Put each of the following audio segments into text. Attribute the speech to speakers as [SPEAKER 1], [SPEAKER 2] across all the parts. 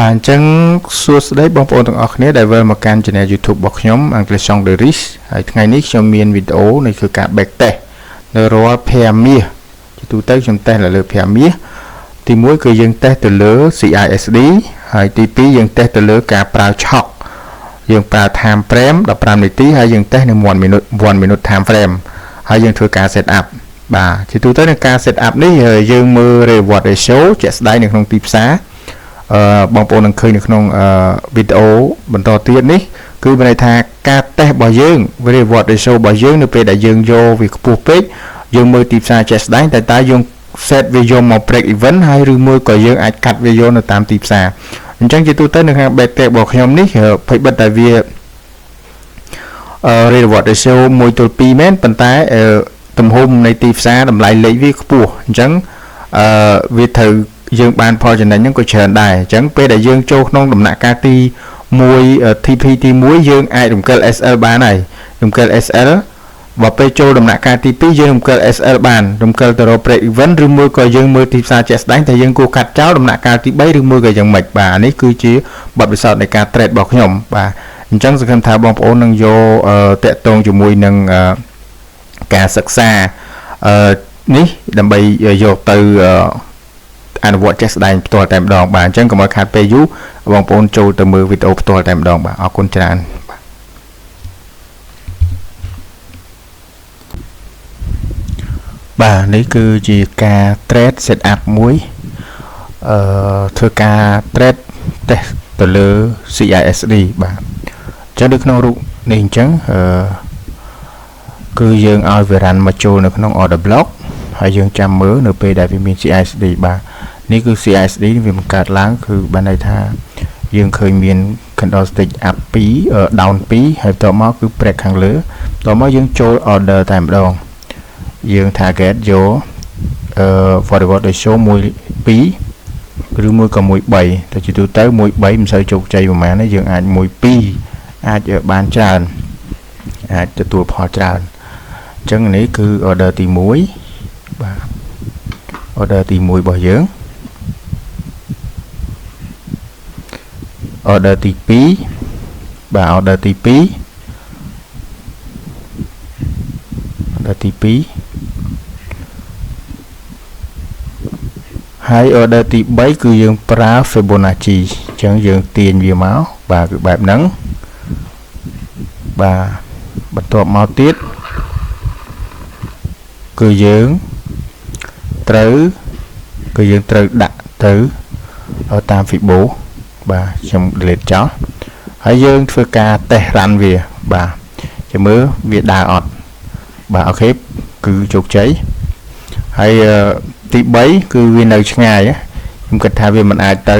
[SPEAKER 1] Bà chẳng suốt đấy bóng ổn từng ọc này đại vơ mà can channel YouTube bọc nhóm English Song The Rich ngày nít cho miền video nàyคือการแบกแต่ในรัวแพรเมียที่ตัวเต้trongแต่là lừaแพรเมียที่มุ้ยคือยังแต่ตัวเลือ CISD ហើយទី2ยังแต่ตัวเลือការប្រើឆក់យើងប្រើ time frame 15នាទីហើយយើងតេស្តនៅ1 minute time frame ហើយយើងធ្វើការ set up បាទជាទូទៅនៅការ set up នេះយើងមើល reward ratio ជាក់ស្ដែងនៅក្នុងទីផ្សារបងប្អូននឹងឃើញនៅក្នុងវីដេអូបន្តទៀតនេះគឺមានន័យថាការតេស្តរបស់យើង reward ratio របស់យើងនៅពេលដែលយើងយកវាខ្ពស់ពេកយើងមើលទីផ្សារជាក់ស្ដែងតែយើង set វាយកមក break even ហើយឬមួយក៏យើងអាចកាត់វាយកនៅតាមទីផ្សារអញ្ចឹងជាទូទៅនៅខាង bet របស់ខ្ញុំនេះភ័យបិទតែវា reward ratio 1:2 មែនប៉ុន្តែទំហំនៃទីផ្សារតម្លៃលេខវាខ្ពស់អញ្ចឹងវាត្រូវយើងបានផលចំណេញហ្នឹងក៏ច្រើនដែរអញ្ចឹងពេលដែលយើងចូលក្នុងដំណាក់កាលទី1 TP ទី1យើងអាចរំកិល SL បានហើយរំកិល SL បើពេលចូលដំណាក់កាលទី2យើងរំកិល SL បានរំកិលទៅរក break even ឬមួយក៏យើងមើលទីផ្សារជាក់ស្ដែងតែយើងគួរកាត់ចោលដំណាក់កាលទី3ឬមួយក៏យ៉ាងម៉េចបាទនេះគឺជាបទពិសោធន៍នៃការ trade របស់ខ្ញុំបាទអញ្ចឹងសង្ឃឹមថាបងប្អូននឹងយកតាក់ទងជាមួយនឹងការសិក្សានេះដើម្បីយកទៅអនុវត្តជាក់ស្ដែងផ្ទាល់តែម្ដងបាទអញ្ចឹងកុំឲ្យខាតពេលយូរបងប្អូនចូលទៅមើលវីដេអូផ្ទាល់តែម្ដងបាទអរគុណច្រើនបាទនេះគឺជាការ trade set up មួយធ្វើការ trade test ទៅលើ CISD បាទអញ្ចឹងនៅក្នុងរូបនេះអញ្ចឹងគឺយើងឲ្យវា run មកចូលនៅក្នុង order block ហើយយើងចាំមើលនៅពេលដែលវាមាន CISD បាទនេះគឺ CISD វាបង្កើតឡើងគឺបានន័យថាយើងឃើញមាន candlestick up 2 down 2ហើយបន្ទាប់មកគឺ break ខាងលើបន្ទាប់មកយើងចូល order តែម្ដងយើង target យក forward ratio 1 2ឬមួយក៏1 3តែជាទូទៅ1 3មិនសូវជោគជ័យប្រហែលទេយើងអាច1 2អាចបានច្រើនអាចទទួលផលច្រើនអញ្ចឹងនេះគឺ order ទី1បាទ order ទី1របស់យើង order ទី2បាទ order ទី2 order ទី2ហើយ order ទី3គឺយើងប្រើ Fibonacci អញ្ចឹងយើងទាញវាមកបាទគឺបែបហ្នឹងបាទបន្ទាប់មកទៀតគឺយើងត្រូវដាក់ទៅតាម Fibo បាទខ្ញុំ delete ចោលហើយយើងធ្វើការ test run វាបាទចាំមើលវាដើរអត់បាទអូខេគឺជោគជ័យហើយទី3គឺវានៅឆ្ងាយខ្ញុំគិតថាវាមិនអាចទៅ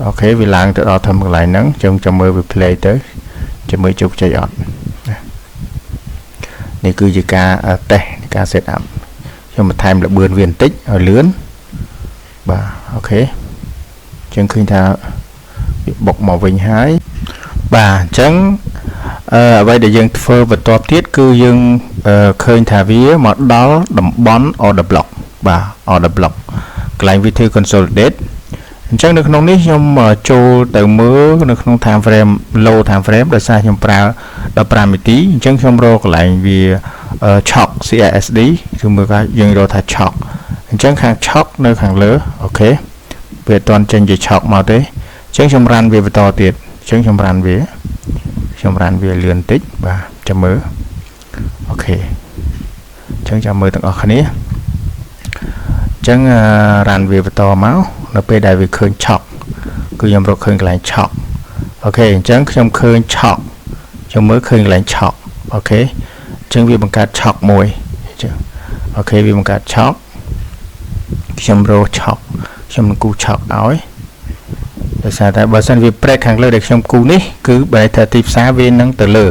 [SPEAKER 1] អូខេវាឡើងទៅដល់ធំកន្លែងហ្នឹងចាំមើលវា play ទៅចាំមើលជោគជ័យអត់នេះគឺជាការ test ការ set up ខ្ញុំបន្ថែមលបឿនវាបន្តិចឲ្យលឿនបាទអូខេចឹងឃើញថាវាបុកមកវិញហើយបាទអញ្ចឹងអ្វីដែលយើងធ្វើបន្ទាប់ទៀតគឺយើងឃើញថាវាមកដល់តំបន់ order block បាទ order block កន្លែងវាធ្វើ consolidate អញ្ចឹងនៅក្នុងនេះខ្ញុំចូលទៅមើលនៅក្នុង time frame low time frame ដោយសារខ្ញុំប្រើ15នាទីអញ្ចឹងខ្ញុំរកកន្លែងវា chock CISD គឺមើលថាយើងរកថា chock អញ្ចឹងខាង chock នៅខាងលើអូខេវាអត់ទាន់ចេញជា chock មកទេអញ្ចឹងខ្ញុំ run វាបន្តទៀតអញ្ចឹងខ្ញុំ run វាលឿនតិចបាទចាំមើលអូខេអញ្ចឹងចាំមើលទាំងអស់គ្នាអញ្ចឹង run វាបន្តមកនៅពេលដែលវាឃើញ chock គឺខ្ញុំរកឃើញកន្លែង chock អូខេអញ្ចឹងខ្ញុំឃើញ chock ចាំមើលឃើញកន្លែង chock អូខេអញ្ចឹងវាបង្កើត chock មួយអញ្ចឹងអូខេវាបង្កើត chock ខ្ញុំរក chock ខ្ញុំនឹងគូ chock ឲ្យដោយសារតែបើសិនវា break ខាងលើដែលខ្ញុំគូនេះគឺបែរថាទីផ្សារវានឹងទៅលើ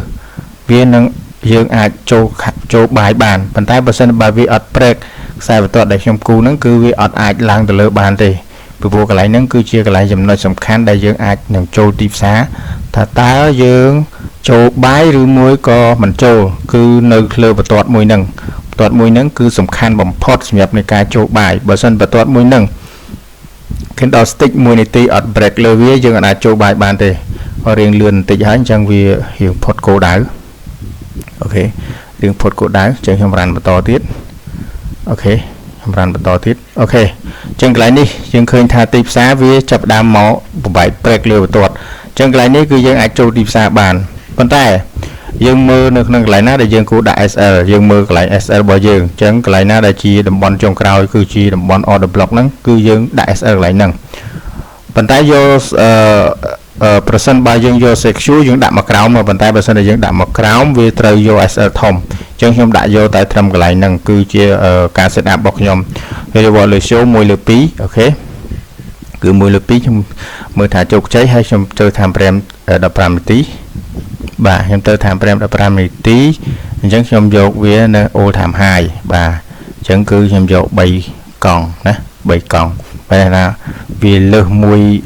[SPEAKER 1] វានឹងយើងអាចចូលបាយបានប៉ុន្តែបើសិនបើវាអត់ break ខ្សែបន្ទាត់ដែលខ្ញុំគូហ្នឹងគឺវាអត់អាចឡើងទៅលើបានទេពីព្រោះកន្លែងហ្នឹងគឺជាកន្លែងចំណុចសំខាន់ដែលយើងអាចនឹងចូលទីផ្សារថាតើយើងចូលបាយឬមួយក៏មិនចូលគឺនៅលើបន្ទាត់មួយហ្នឹងគឺសំខាន់បំផុតសម្រាប់នៃការចូលបាយបើសិនបន្ទាត់មួយហ្នឹង khi đó stick mùi này tí ở break lơ vía nhưng đã cho bài bàn thế họ riêng lươn tí hãy chẳng vì hiểu phốt cổ đảo ok riêng phốt cổ đảo chẳng không rắn to tiết ok không rắn to tiết ok chẳng lại đi chẳng khơi tha tiếp xá với chập đam máu bài break lơ tuột chẳng lại đi cứ dân ai cho tiếp xa bàn vấn tay dương mơ được nâng lại nát để dương của đại SL dương mơ lại SL bao dương chẳng lại nát để chi đầm bón trong crowd cứ chi đầm bón order block nắng cứ dương đại SL lại nâng vận tải vô percent bao dương vô secure dương đạm mặc crowd mà vận tải percent là dương đạm mặc crowd vì trời vô SL thông chẳng không đại vô tại thầm lại nâng cứ chia cả setup bọc nhom thì vào lời số mùi lượt phí ok cứ mùi lượt phí trong mưa thả chục cháy hay trong chơi tham prem đập ram tí bà em tới tham prem đập ram tí chẳng trong vô với ô tham 2 bà chẳng cứ trong vô 7 còn nè 7 còn đây là vì lơ mùi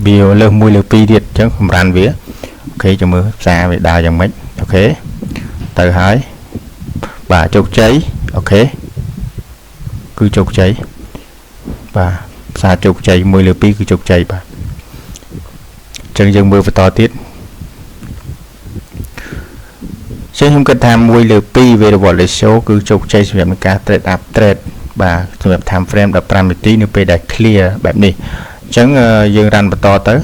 [SPEAKER 1] vì lơ mùi lơ pi điện chẳng không ran vía ok cho mưa xa về đào dòng mấy ok từ hái bà chục cháy ok cứ chục cháy bà xa chục cháy mùi lơ pi cứ chục cháy bà chân dân mưa phải to tiết chứ không cần tham mùi lửa pi về đồ lấy số cứ chụp chơi sử dụng cả trade up trade và sử dụng tham frame đập ram một tí nữa về đại clearแบบนี้chẳng dương răn và to tới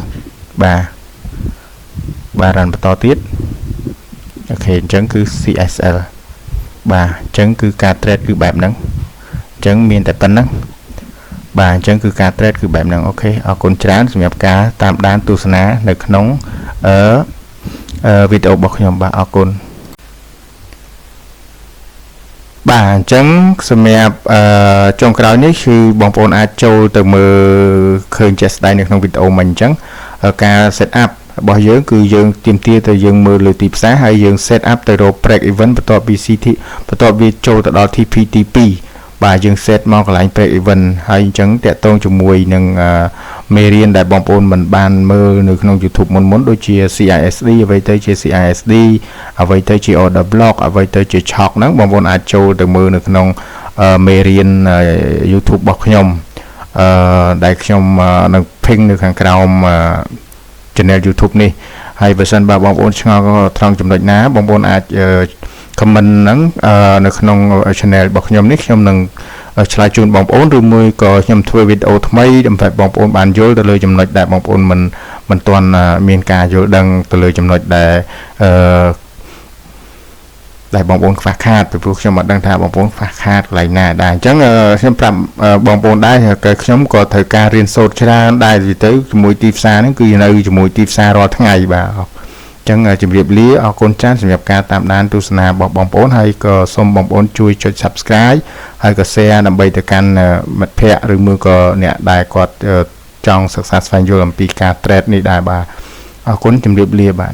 [SPEAKER 1] bà răn và to tiết ok chẳng cứ CSL bà chẳng cứ cả trade cứแบบนั้นchẳng miền tại tân nắng bà chẳng cứ cả trade cứแบบนั้นok ở con trán sử dụng cả tam đan tu sná được nóng ở video bọc nhom bà ở con bà chẳng xem trong cái đó nàyคือบางคนอาจจะtừมือเคยจะได้ในក្នុងវីដេអូmình chẳngការ set up របស់យើងគឺយើងទៀមទាទៅយើងមើលលើទីផ្សារហើយយើង set up ទៅរក break event បន្ទាប់ពី CT បន្ទាប់ពីចូលទៅដល់ TP2 បាទយើង set មកកន្លែង break event ហើយអញ្ចឹងតាក់ទងជាមួយនឹងមេរៀនដែលបងប្អូនមិនបានមើលនៅក្នុង YouTube មុនដូចជា CISD អ្វីទៅជា CISD អ្វីទៅជា order block អ្វីទៅជា chock ហ្នឹងបងប្អូនអាចចូលទៅមើលនៅក្នុងមេរៀន YouTube របស់ខ្ញុំដែលខ្ញុំនឹង ping នៅខាងក្រោម channel YouTube នេះហើយបើសិនបើបងប្អូនឆ្ងល់ត្រង់ចំណុចណាបងប្អូនអាច comment ហ្នឹងនៅក្នុង channel របស់ខ្ញុំនេះខ្ញុំនឹងឆ្លើយជូនបងប្អូនឬមួយក៏ខ្ញុំធ្វើវីដេអូថ្មីដើម្បីបងប្អូនបានយល់ទៅលើចំណុចដែលបងប្អូនមិនទាន់មានការយល់ដឹងទៅលើចំណុចដែលបងប្អូនខ្វះខាតពីព្រោះខ្ញុំអត់ដឹងថាបងប្អូនខ្វះខាតកន្លែងណាដែរអញ្ចឹងខ្ញុំប្រាប់បងប្អូនដែរકેខ្ញុំក៏ត្រូវការរៀនសូត្រច្រើនដែរទៅជាមួយទីផ្សារហ្នឹងគឺនៅជាមួយទីផ្សាររាល់ថ្ងៃបាទអញ្ចឹងជម្រាបលាអរគុណច្រើនសម្រាប់ការតាមដានទស្សនារបស់បងប្អូនហើយក៏សូមបងប្អូនជួយចុច Subscribe ហើយក៏ Share ដើម្បីទៅកាន់មិត្តភ័ក្តិឬមួយក៏អ្នកដែលគាត់ចង់សិក្សាស្វែងយល់អំពីការ trade នេះដែរបាទអរគុណជម្រាបលាបាទ